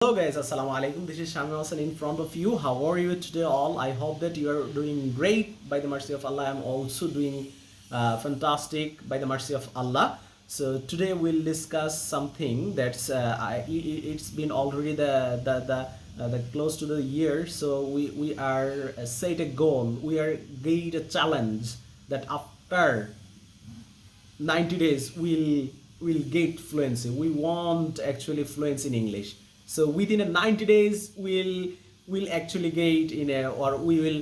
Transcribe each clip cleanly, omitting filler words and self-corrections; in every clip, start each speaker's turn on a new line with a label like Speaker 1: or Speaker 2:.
Speaker 1: Hello guys, assalamu alaikum. This is Shamim Hassan in front of you. How are you today all? I hope that you are doing great by the mercy of Allah. I'm also doing fantastic by the mercy of Allah. So today we'll discuss something that's it's been already the close to the year. So we are set a goal. We are get a challenge that after 90 days we'll get fluency. We want actually fluency in English. So within a 90 days we'll actually get in a, or we will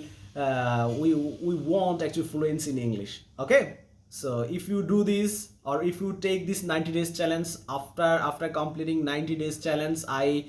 Speaker 1: we want actually fluency in English. Okay, so if you do this, or if you take this 90 days challenge, after completing 90 days challenge, I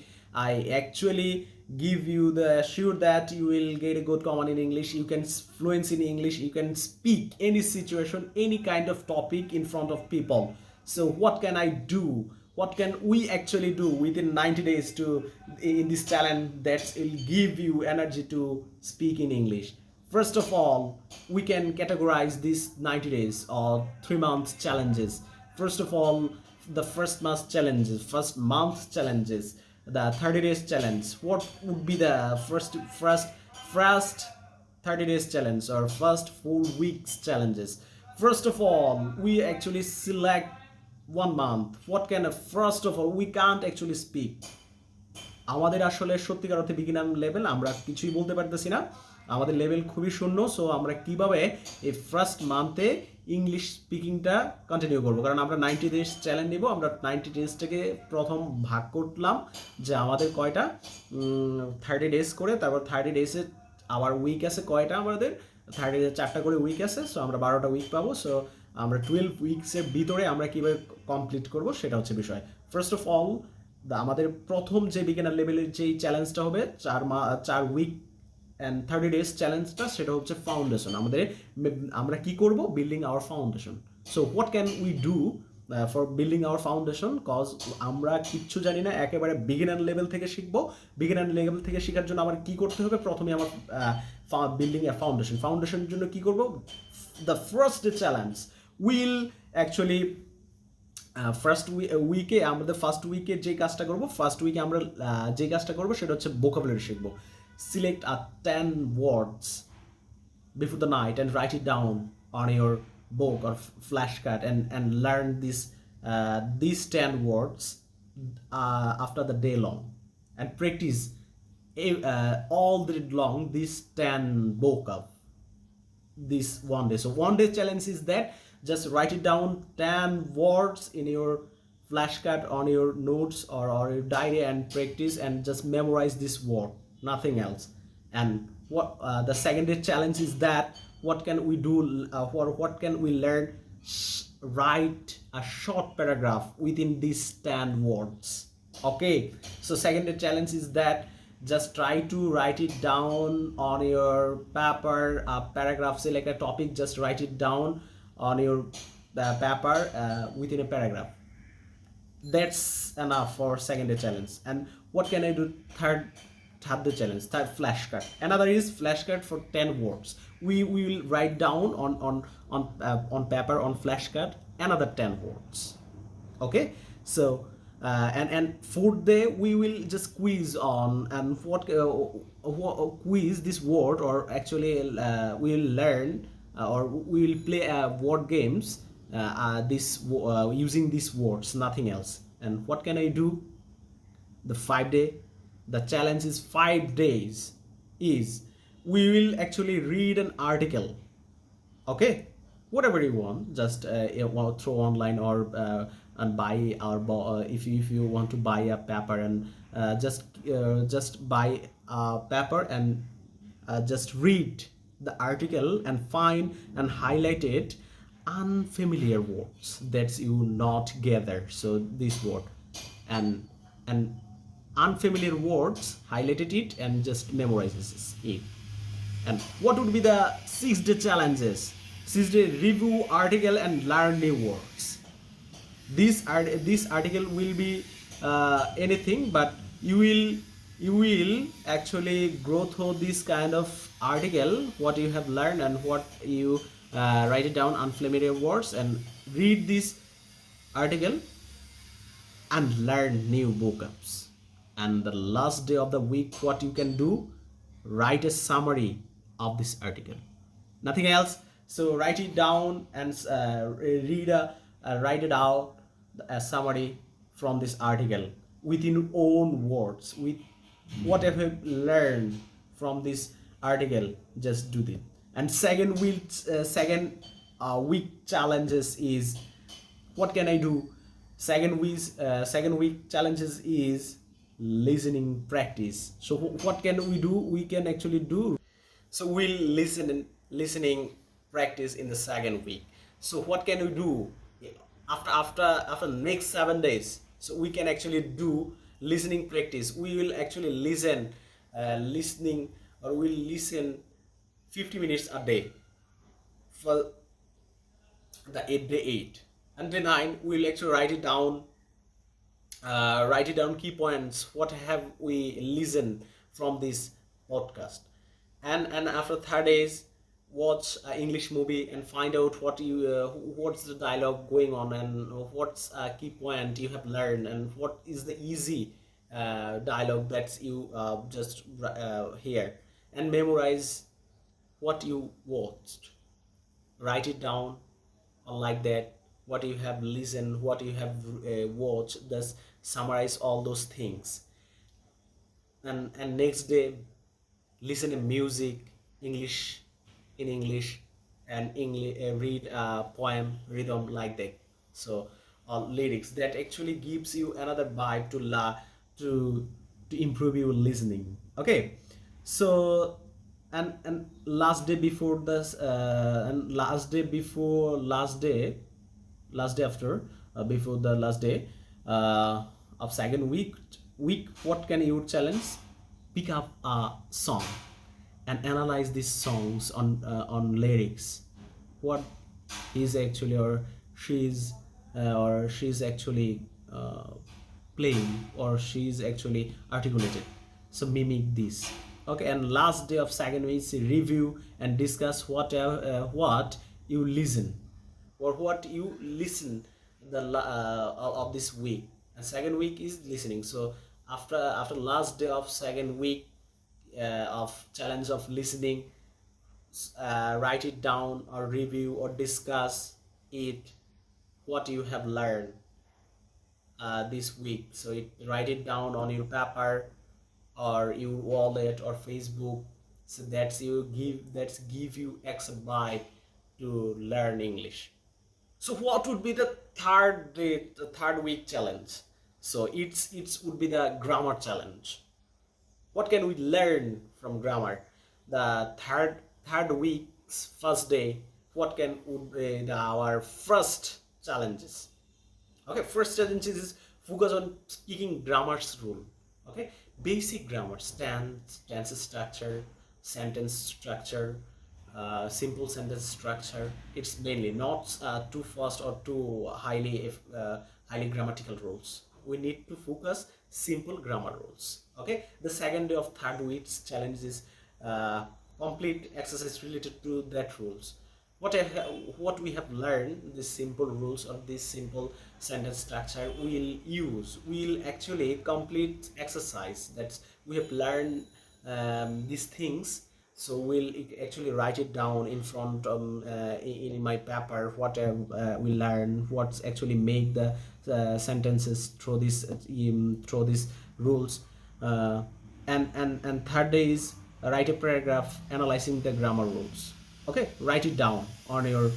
Speaker 1: actually give you the assure that you will get a good command in English. You can fluency in English. You can speak any situation, any kind of topic in front of people. So what can I do? What can we actually do within 90 days to in this challenge that will give you energy to speak in English? First of all, we can categorize these 90 days or 3 months challenges. First of all, the first month challenges, the 30 days challenge. What would be the first 30 days challenge or first 4 weeks challenges? First of all, we actually select 1 month. What kind of, first of all, we can't actually speak. আমাদের আসলে সত্যিকার অর্থে beginner level, আমরা কিছুই বলতে পারতেছি না, আমাদের লেভেল খুবই শূন্য। সো আমরা কিভাবে এই ফার্স্ট মান্থে ইংলিশ স্পিকিংটা কন্টিনিউ করবো, কারণ আমরা 90 ডেজ চ্যালেঞ্জ নিব। আমরা 90 ডেজটাকে প্রথম ভাগ করলাম যে আমাদের কয়টা 30 ডেজ করে, তারপর 30 ডেজে আবার উইক আছে কয়টা, আমাদের 30 ডেজে 4টা করে উইক আছে। সো আমরা 12টা উইক পাবো। সো আমরা 12 উইকসের ভিতরে আমরা কীভাবে কমপ্লিট করব সেটা হচ্ছে বিষয়। ফার্স্ট অফ অল, আমাদের প্রথম যে বিগিনার লেভেলের যেই চ্যালেঞ্জটা হবে 4 উইক অ্যান্ড 30 ডেজ চ্যালেঞ্জটা, সেটা হচ্ছে ফাউন্ডেশন। আমরা কি করব? Building our foundation. So what can we do for building our foundation? Cause আমরা কিচ্ছু জানি না, একেবারে বিগিনার লেভেল থেকে শিখবো। বিগিনার লেভেল থেকে শেখার জন্য আমার কি করতে হবে? প্রথমে আমার বিল্ডিং এ ফাউন্ডেশনের জন্য কি করব? The first challenge will actually উইকে আমাদের ফার্স্ট উইকে যে কাজটা করবো, ফার্স্ট উইকে আমরা যে কাজটা করবো সেটা হচ্ছে ভোকাবুলারি শিখবো। Select 10 words before the night and write it down on your book or flashcard and learn these 10 words after the day long, and practice all day long these 10 vocab this 1 day. So 1 day challenge is that just write it down 10 words in your flashcard on your notes or your diary and practice and just memorize this word, nothing else. And what the second day challenge is that what can we do, what can we learn? Write a short paragraph within these 10 words. Okay, so second day challenge is that just try to write it down on your paper, a paragraph, select a topic, just write it down on your paper within a paragraph. That's enough for second day challenge. And what can I do? Third day challenge, third flashcard. Another is flashcard for 10 words. We will write down on paper, on flashcard, another 10 words. Okay, so and fourth day we will just quiz on, and what quiz this word, or actually we will learn or we will play word games using these words, nothing else. And what can I do? The 5 day, the challenge is 5 days is we will actually read an article. Okay, whatever you want, just throw online or and buy our if you want to buy a paper, and just buy a paper and just read the article and find and highlight it unfamiliar words that you not gather. So this word and unfamiliar words, highlighted it and just memorizes it. And what would be the 6-day challenges? 6-day review article and learn new words. This article will be anything, but you will actually go through this kind of article, what you have learned and what you write it down, unfamiliar words, and read this article and learn new vocabs. And the last day of the week, what you can do, write a summary of this article, nothing else. So write it down and write it out, a summary from this article within your own words, with whatever you learned from this article. Just do this. And second week challenges is, what can I do? Second week challenges is listening practice. So what can we do? We can actually do. So we'll listening practice in the second week. So what can we do after next 7 days? So we can actually do listening practice. We will actually listening, or we'll listen 50 minutes a day for the 8 day 8. And day 9 we'll actually write it down, key points, what have we listened from this podcast. And after 3 days, watch an English movie and find out what's the dialogue going on, and what's a key point you have learned, and what is the easy dialogue that you just hear, and memorize what you watched. Write it down, like that, what you have listened, what you have watched. Just summarize all those things. And next day, listen to music, english in English, and read a poem rhythm, like that. So lyrics that actually gives you another vibe to to improve your listening. Okay. So and last day before this and last day after, before the last day of second week, what can you challenge? Pick up a song and analyze these songs on lyrics. What is actually, or she's actually playing, or she's actually articulated. So mimic this. Okay. And last day of second week is review and discuss what you listen, or what you listen of this week. And second week is listening. So after last day of second week of challenge of listening, write it down, or review, or discuss it, what you have learned this week. So write it down on your paper, or your wallet, or Facebook. So that's give you extra vibe to learn English. So what would be the third week challenge? So it would be the grammar challenge. What can we learn from grammar? The third week's first day, what can would be our first challenges? Okay, first challenge is focus on speaking grammar's rule. Okay, basic grammar, tense structure, sentence structure, simple sentence structure. It's mainly not too fast or too highly grammatical rules. We need to focus simple grammar rules. Okay. The second day of third week's challenge is complete exercise related to that rules. What we have learned, these simple rules or this simple sentence structure, we'll actually complete exercise that we have learned these things. So we'll actually write it down in front in my paper, what we learn, what's actually make the sentences through these rules. And third day is write a paragraph analyzing the grammar rules. Okay, write it down on your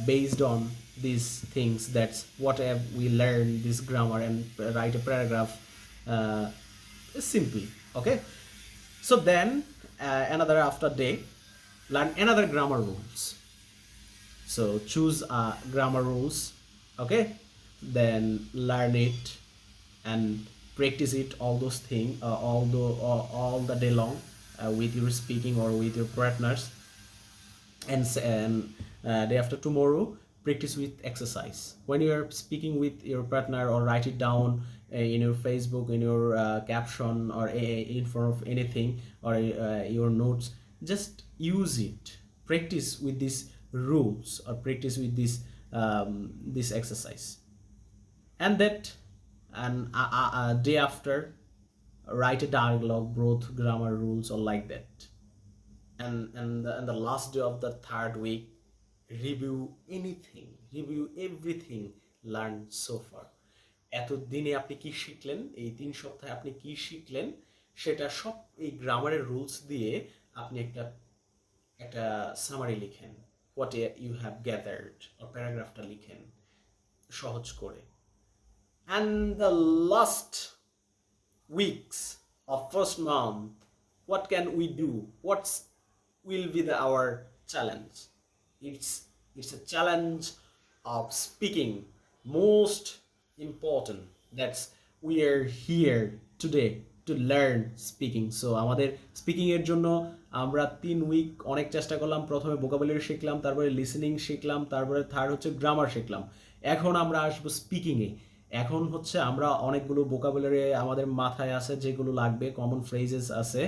Speaker 1: based on these things. That's what have we learned this grammar, and write a paragraph simply. Okay. So then another after day, learn another grammar rules. So choose grammar rules. Okay. Then learn it and practice it, all those things, all the day long with your speaking or with your partners. And day after tomorrow, practice with exercise. When you are speaking with your partner, or write it down in your Facebook, in your caption, or in front of anything, or your notes, just use it. Practice with these rules, or practice with this exercise. And that and day after write a dialogue, both grammar rules or like that. And the last day of the third week, review everything learned so far. এতদিনে আপনি কি শিখলেন, এই 3 সপ্তাহে আপনি কি শিখলেন, সেটা সব এই গ্রামারের রুলস দিয়ে আপনি একটা একটা সামারি লিখেন, হোয়াট ইউ হ্যাভ গ্যাদার্ড, আর প্যারাগ্রাফটা লিখেন সহজ করে। And the last weeks of first month, what can we do, what will be our challenge? It's a challenge of speaking, most important. That's we are here today to learn speaking. So আমাদের speaking এর জন্য আমরা 3 week অনেক চেষ্টা করলাম। প্রথমে vocabulary শিখলাম, তারপরে লিসেনিং শিখলাম, তারপরে থার্ড হচ্ছে গ্রামার শিখলাম। এখন আমরা আসবো স্পিকিংয়ে। এখন হচ্ছে আমরা অনেকগুলো ভোকাবুলারি আমাদের মাথায় আছে, যেগুলো লাগবে, কমন ফ্রেজেস আছে,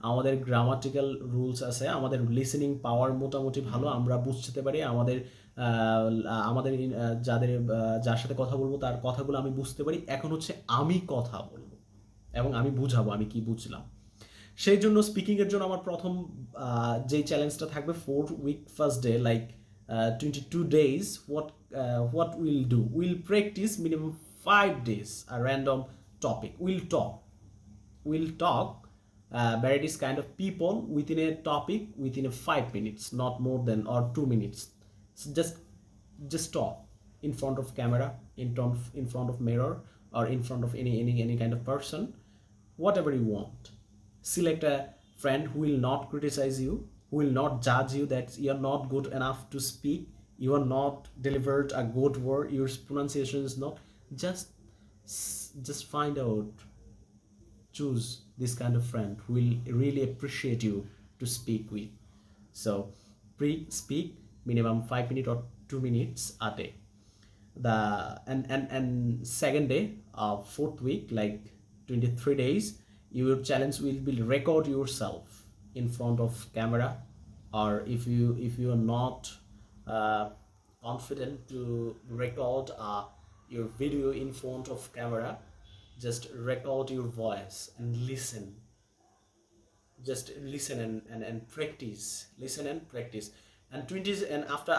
Speaker 1: আমাদের গ্রামাটিক্যাল রুলস আছে, আমাদের লিসেনিং পাওয়ার মোটামুটি ভালো, আমরা বুঝতে পারি, আমাদের আমাদের যার সাথে কথা বলবো তার কথাগুলো আমি বুঝতে পারি। এখন হচ্ছে আমি কথা বলবো এবং আমি বুঝাবো আমি কি বুঝলাম। সেই জন্য স্পিকিংয়ের জন্য আমার প্রথম যেই চ্যালেঞ্জটা থাকবে 4 week first day, like 22 days, what we'll do, we'll practice minimum 5 days a random topic. We'll talk various kind of people within a topic within a 5 minutes, not more than, or 2 minutes. So just talk in front of camera, in front of mirror, or in front of any kind of person, whatever you want. Select a friend who will not criticize you, who will not judge you that you are not good enough to speak, you are not delivered a good word, your pronunciation is not. Just find out, choose this kind of friend who will really appreciate you to speak with. So speak minimum 5 minutes or 2 minutes a day. And second day of 4th week, like 23 days, your challenge will be record yourself in front of camera, or if you are not confident to record your video in front of camera, just record your voice and listen. Just listen and practice, listen and practice. And 20s, and after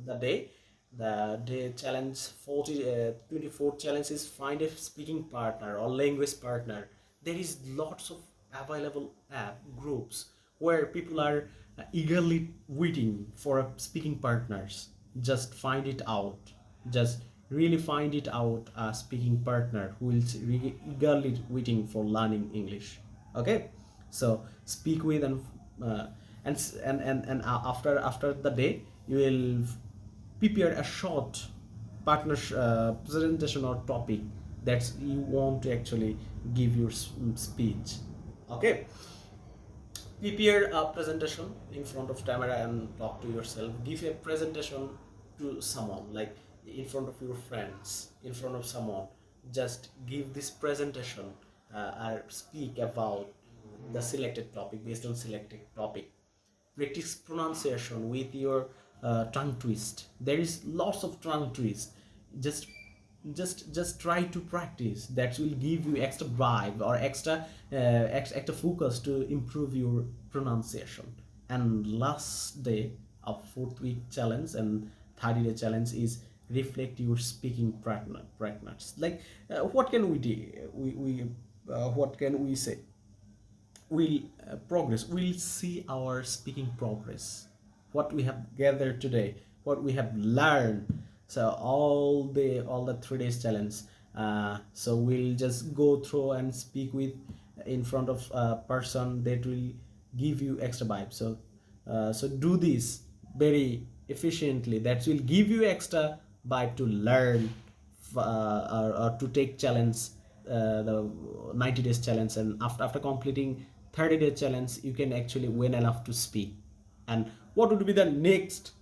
Speaker 1: the day challenge 24th challenge is find a speaking partner or language partner. There is lots of available app groups where people are eagerly waiting for speaking partners. Just find it out, just really find it out, a speaking partner who is really eagerly waiting for learning English. Okay, so speak with, and after the day you will prepare a short partner presentation or topic that you want to actually give your speech. Okay, prepare a presentation in front of camera and talk to yourself. Give a presentation to someone, like in front of your friends, in front of someone. Just give this presentation or speak about the selected topic, based on selected topic. Practice pronunciation with your tongue twist. There is lots of tongue twist. Just try to practice. That will give you extra vibe or extra focus to improve your pronunciation. And last day of 4th week challenge and 30-day challenge is reflect your speaking partners. Like what can we do? What can we say? We'll progress. We'll see our speaking progress, what we have gathered today, what we have learned. So all the 3 days challenge. So we'll just go through and speak with in front of a person that will give you extra vibe. So do this very efficiently. That will give you extra vibe to learn or to take challenge, the 90 days challenge. And after completing 30-day challenge, you can actually win enough to speak. And what would be the next